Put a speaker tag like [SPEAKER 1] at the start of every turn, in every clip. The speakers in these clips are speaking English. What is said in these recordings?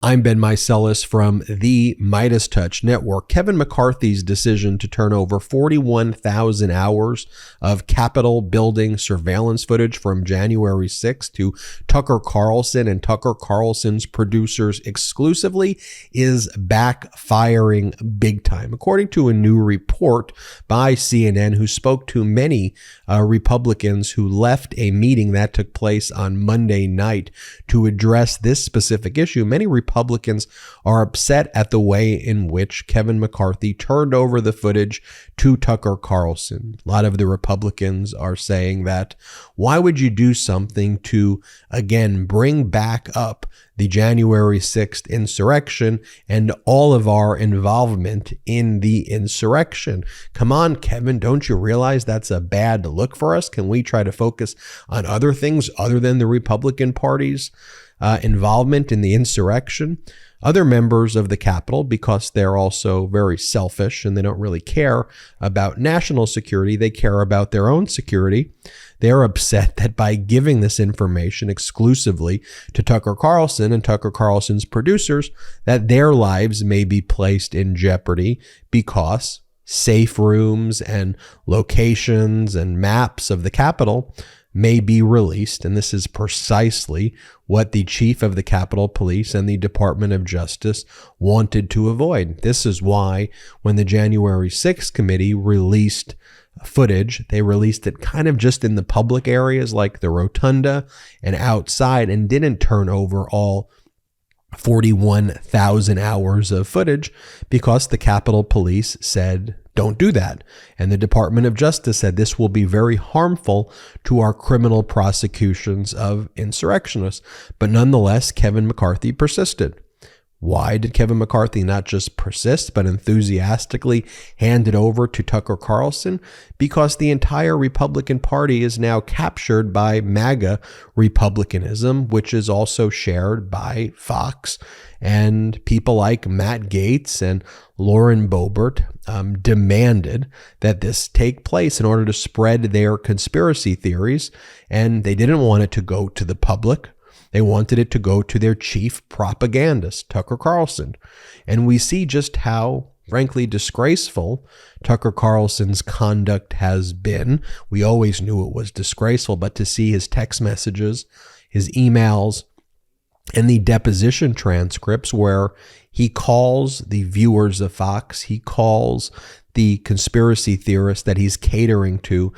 [SPEAKER 1] I'm Ben Meiselas from the MeidasTouch network. Kevin McCarthy's decision to turn over 41,000 hours of Capitol building surveillance footage from January 6th to Tucker Carlson and Tucker Carlson's producers exclusively is backfiring big time. According to a new report by CNN, who spoke to many Republicans who left a meeting that took place on Monday night to address this specific issue, many Republicans are upset at the way in which Kevin McCarthy turned over the footage to Tucker Carlson. A lot of the Republicans are saying that, why would you do something to, again, bring back up the January 6th insurrection and all of our involvement in the insurrection? Come on, Kevin, don't you realize that's a bad look for us? Can we try to focus on other things other than the Republican Party's involvement in the insurrection? Other members of the Capitol, because they're also very selfish and they don't really care about national security, they care about their own security. They're upset that by giving this information exclusively to Tucker Carlson and Tucker Carlson's producers, that their lives may be placed in jeopardy because safe rooms and locations and maps of the Capitol may be released. And this is precisely what the chief of the Capitol Police and the Department of Justice wanted to avoid. This is why when the January 6th committee released footage, they released it kind of just in the public areas like the rotunda and outside, and didn't turn over all 41,000 hours of footage, because the Capitol Police said, don't do that. And the Department of Justice said this will be very harmful to our criminal prosecutions of insurrectionists. But nonetheless, Kevin McCarthy persisted. Why did Kevin McCarthy not just persist, but enthusiastically hand it over to Tucker Carlson? Because the entire Republican Party is now captured by MAGA Republicanism, which is also shared by Fox, and people like Matt Gaetz and Lauren Boebert demanded that this take place in order to spread their conspiracy theories, and they didn't want it to go to the public. They wanted it to go to their chief propagandist, Tucker Carlson. And we see just how, frankly, disgraceful Tucker Carlson's conduct has been. We always knew it was disgraceful, but to see his text messages, his emails, and the deposition transcripts where he calls the viewers of Fox, he calls the conspiracy theorists that he's catering to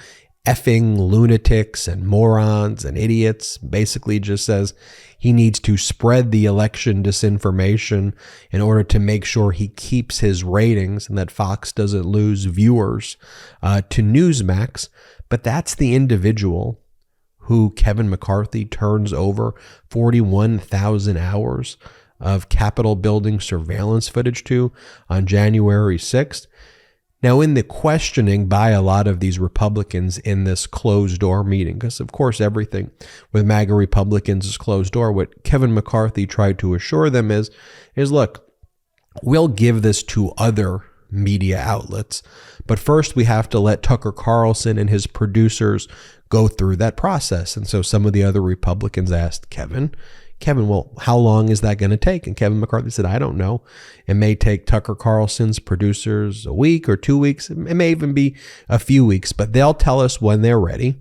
[SPEAKER 1] effing lunatics and morons and idiots, basically just says he needs to spread the election disinformation in order to make sure he keeps his ratings and that Fox doesn't lose viewers to Newsmax. But that's the individual who Kevin McCarthy turns over 41,000 hours of Capitol building surveillance footage to on January 6th. Now, in the questioning by a lot of these Republicans in this closed-door meeting, because, of course, everything with MAGA Republicans is closed-door, what Kevin McCarthy tried to assure them is look, we'll give this to other media outlets, but first we have to let Tucker Carlson and his producers go through that process. And so some of the other Republicans asked Kevin, well, how long is that going to take? And Kevin McCarthy said, I don't know. It may take Tucker Carlson's producers a week or 2 weeks. It may even be a few weeks, but they'll tell us when they're ready.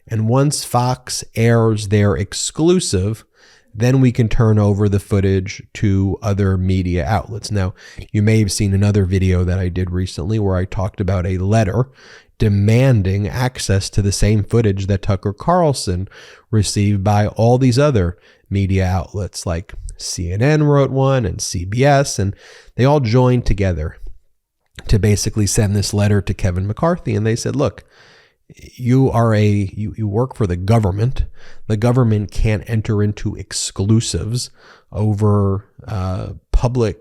[SPEAKER 1] And once Fox airs their exclusive, then we can turn over the footage to other media outlets. Now, you may have seen another video that I did recently where I talked about a letter demanding access to the same footage that Tucker Carlson received by all these other media outlets, like CNN wrote one and CBS, and they all joined together to basically send this letter to Kevin McCarthy. And they said, look, you work for the government. The government can't enter into exclusives over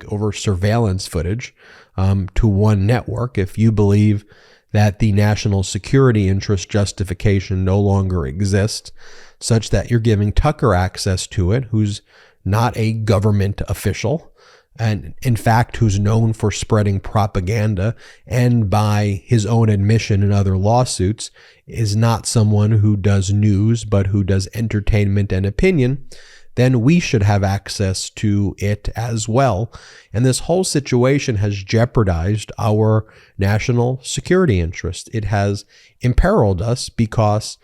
[SPEAKER 1] over surveillance footage to one network. If you believe that the national security interest justification no longer exists, such that you're giving Tucker access to it, who's not a government official, and in fact, who's known for spreading propaganda, and by his own admission in other lawsuits, is not someone who does news, but who does entertainment and opinion, then we should have access to it as well. And this whole situation has jeopardized our national security interest. It has imperiled us because,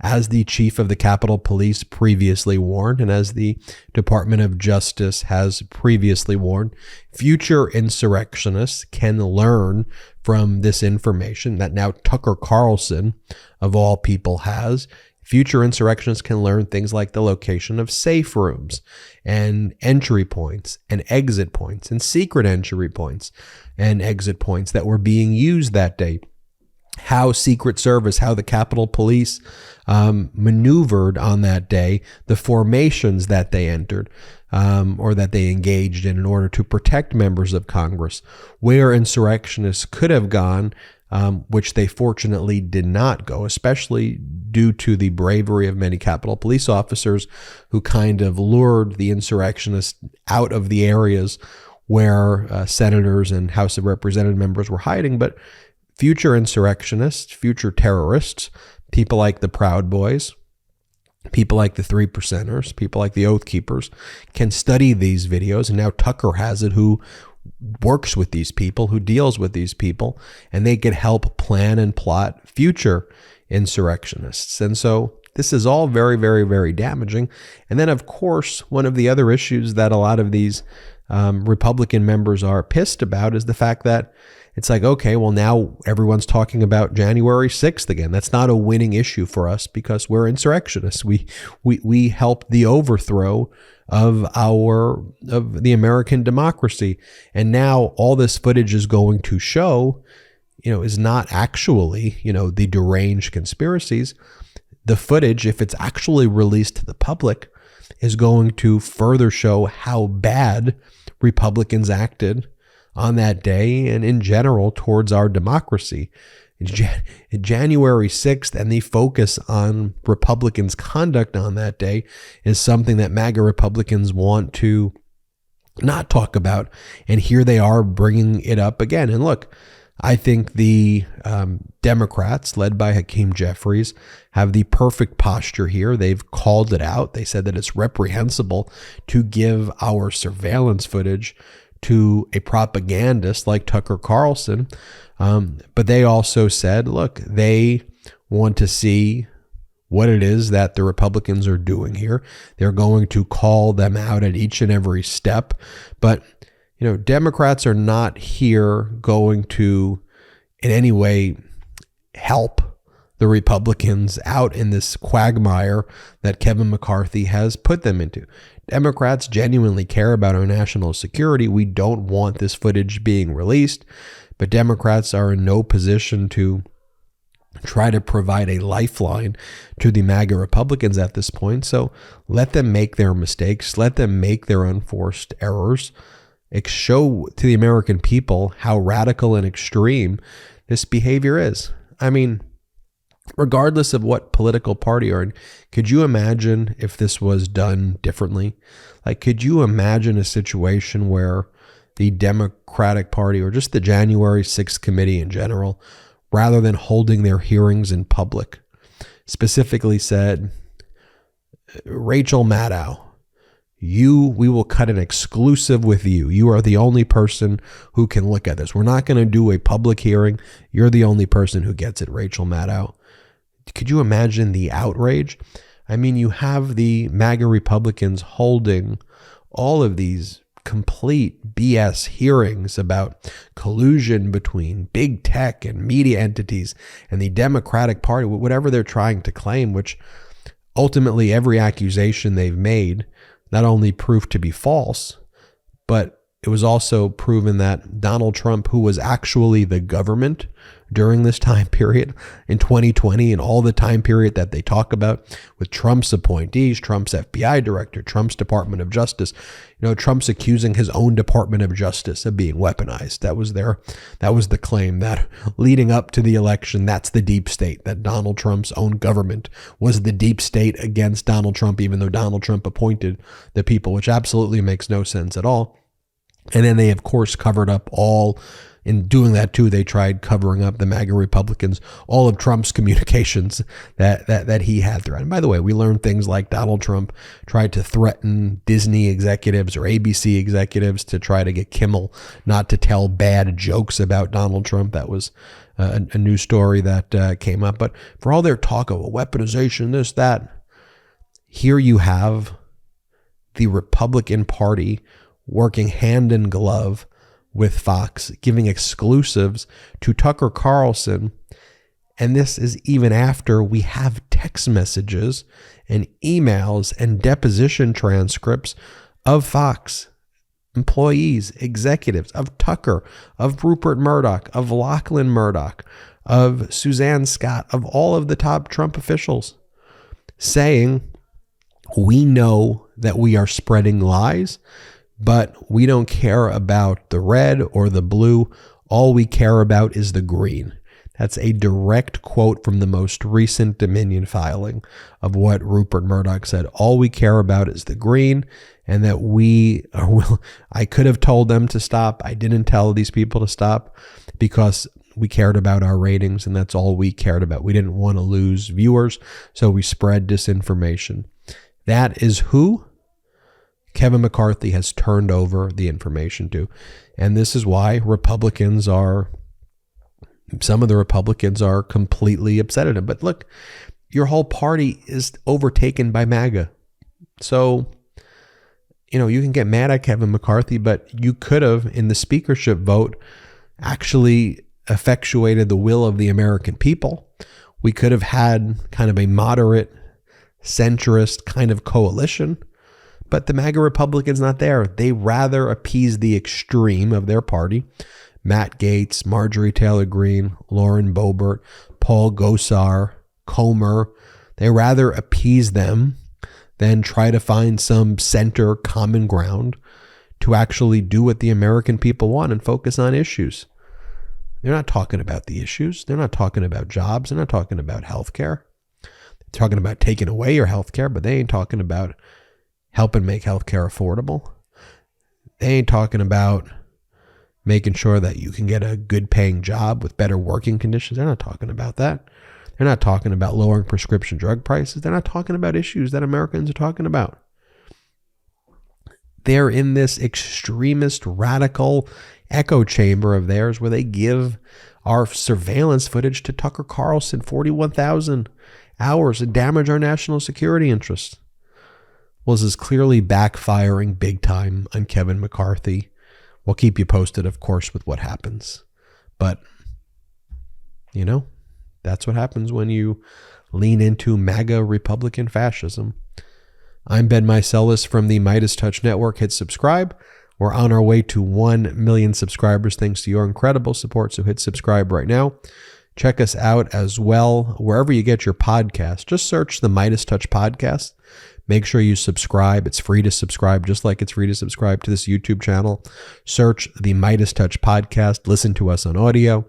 [SPEAKER 1] as the chief of the Capitol Police previously warned, and as the Department of Justice has previously warned, future insurrectionists can learn from this information that now Tucker Carlson, of all people, has. Future insurrectionists can learn things like the location of safe rooms and entry points and exit points and secret entry points and exit points that were being used that day. How Secret Service, how the Capitol Police maneuvered on that day, the formations that they entered or that they engaged in order to protect members of Congress, where insurrectionists could have gone, which they fortunately did not go, especially due to the bravery of many Capitol Police officers who kind of lured the insurrectionists out of the areas where senators and House of Representative members were hiding. But future insurrectionists, future terrorists, people like the Proud Boys, people like the 3%ers, people like the Oath Keepers can study these videos. And now Tucker has it, who works with these people, who deals with these people, and they can help plan and plot future insurrectionists. And so this is all very, very, very damaging. And then, of course, one of the other issues that a lot of these Republican members are pissed about is the fact that it's like, okay, well, now everyone's talking about January 6th again. That's not a winning issue for us because we're insurrectionists. We helped the overthrow of the American democracy. And now all this footage is going to show, is not actually, the deranged conspiracies. The footage, if it's actually released to the public, is going to further show how bad Republicans acted on that day and in general towards our democracy. January 6th and the focus on Republicans' conduct on that day is something that MAGA Republicans want to not talk about. And here they are bringing it up again. And look, I think the Democrats, led by Hakeem Jeffries, have the perfect posture here. They've called it out. They said that it's reprehensible to give our surveillance footage to a propagandist like Tucker Carlson. But they also said, look, they want to see what it is that the Republicans are doing here. They're going to call them out at each and every step. But, Democrats are not here going to in any way help the Republicans out in this quagmire that Kevin McCarthy has put them into. Democrats genuinely care about our national security. We don't want this footage being released, but Democrats are in no position to try to provide a lifeline to the MAGA Republicans at this point. So let them make their mistakes. Let them make their unforced errors. Show to the American people how radical and extreme this behavior is. I mean, regardless of what political party you're in, could you imagine if this was done differently? Like, could you imagine a situation where the Democratic Party or just the January 6th committee in general, rather than holding their hearings in public, specifically said, Rachel Maddow, we will cut an exclusive with you. You are the only person who can look at this. We're not going to do a public hearing. You're the only person who gets it, Rachel Maddow. Could you imagine the outrage? I mean, you have the MAGA Republicans holding all of these complete BS hearings about collusion between big tech and media entities and the Democratic Party, whatever they're trying to claim, which ultimately every accusation they've made not only proved to be false, but it was also proven that Donald Trump, who was actually the government during this time period in 2020 and all the time period that they talk about with Trump's appointees, Trump's FBI director, Trump's Department of Justice, Trump's accusing his own Department of Justice of being weaponized. That was the claim, that leading up to the election, that's the deep state, that Donald Trump's own government was the deep state against Donald Trump, even though Donald Trump appointed the people, which absolutely makes no sense at all. And then they, of course, covered up all in doing that too, they tried covering up the MAGA Republicans, all of Trump's communications that he had throughout. And by the way, we learned things like Donald Trump tried to threaten Disney executives or ABC executives to try to get Kimmel not to tell bad jokes about Donald Trump. That was a new story that came up. But for all their talk of weaponization, this, that, here you have the Republican Party working hand in glove with Fox, giving exclusives to Tucker Carlson. And this is even after we have text messages and emails and deposition transcripts of Fox employees, executives, of Tucker, of Rupert Murdoch, of Lachlan Murdoch, of Suzanne Scott, of all of the top Trump officials saying, we know that we are spreading lies, but we don't care about the red or the blue. All we care about is the green. That's a direct quote from the most recent Dominion filing of what Rupert Murdoch said. All we care about is the green, and that we are I could have told them to stop. I didn't tell these people to stop because we cared about our ratings, and that's all we cared about. We didn't want to lose viewers, so we spread disinformation. That is who Kevin McCarthy has turned over the information to. And this is why some of the Republicans are completely upset at him. But look, your whole party is overtaken by MAGA. So, you can get mad at Kevin McCarthy, but you could have, in the speakership vote, actually effectuated the will of the American people. We could have had kind of a moderate, centrist kind of coalition. But the MAGA Republicans not there. They rather appease the extreme of their party. Matt Gaetz, Marjorie Taylor Greene, Lauren Boebert, Paul Gosar, Comer. They rather appease them than try to find some center common ground to actually do what the American people want and focus on issues. They're not talking about the issues. They're not talking about jobs. They're not talking about healthcare. They're talking about taking away your healthcare, but they ain't talking about helping make healthcare affordable. They ain't talking about making sure that you can get a good paying job with better working conditions. They're not talking about that. They're not talking about lowering prescription drug prices. They're not talking about issues that Americans are talking about. They're in this extremist, radical echo chamber of theirs where they give our surveillance footage to Tucker Carlson, 41,000 hours, and damage our national security interests. Well, this is clearly backfiring big time on Kevin McCarthy. We'll keep you posted, of course, with what happens. But, that's what happens when you lean into MAGA Republican fascism. I'm Ben Meiselas from the MeidasTouch Network. Hit subscribe. We're on our way to 1 million subscribers thanks to your incredible support, so hit subscribe right now. Check us out as well wherever you get your podcast. Just search the MeidasTouch podcast. Make sure you subscribe. It's free to subscribe, just like it's free to subscribe to this YouTube channel. Search the MeidasTouch podcast. Listen to us on audio.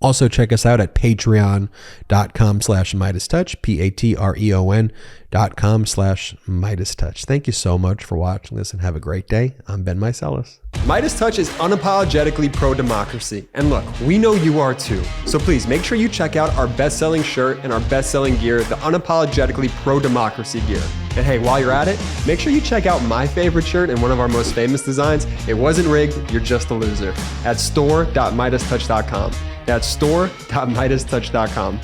[SPEAKER 1] Also, check us out at patreon.com/MeidasTouch, patreon.com/MeidasTouch. Thank you so much for watching this and have a great day. I'm Ben Meiselas.
[SPEAKER 2] MeidasTouch is unapologetically pro-democracy. And look, we know you are too. So please make sure you check out our best-selling shirt and our best-selling gear, the unapologetically pro-democracy gear. And hey, while you're at it, make sure you check out my favorite shirt and one of our most famous designs. It wasn't rigged, you're just a loser. At store.MeidasTouch.com. That's store.MeidasTouch.com.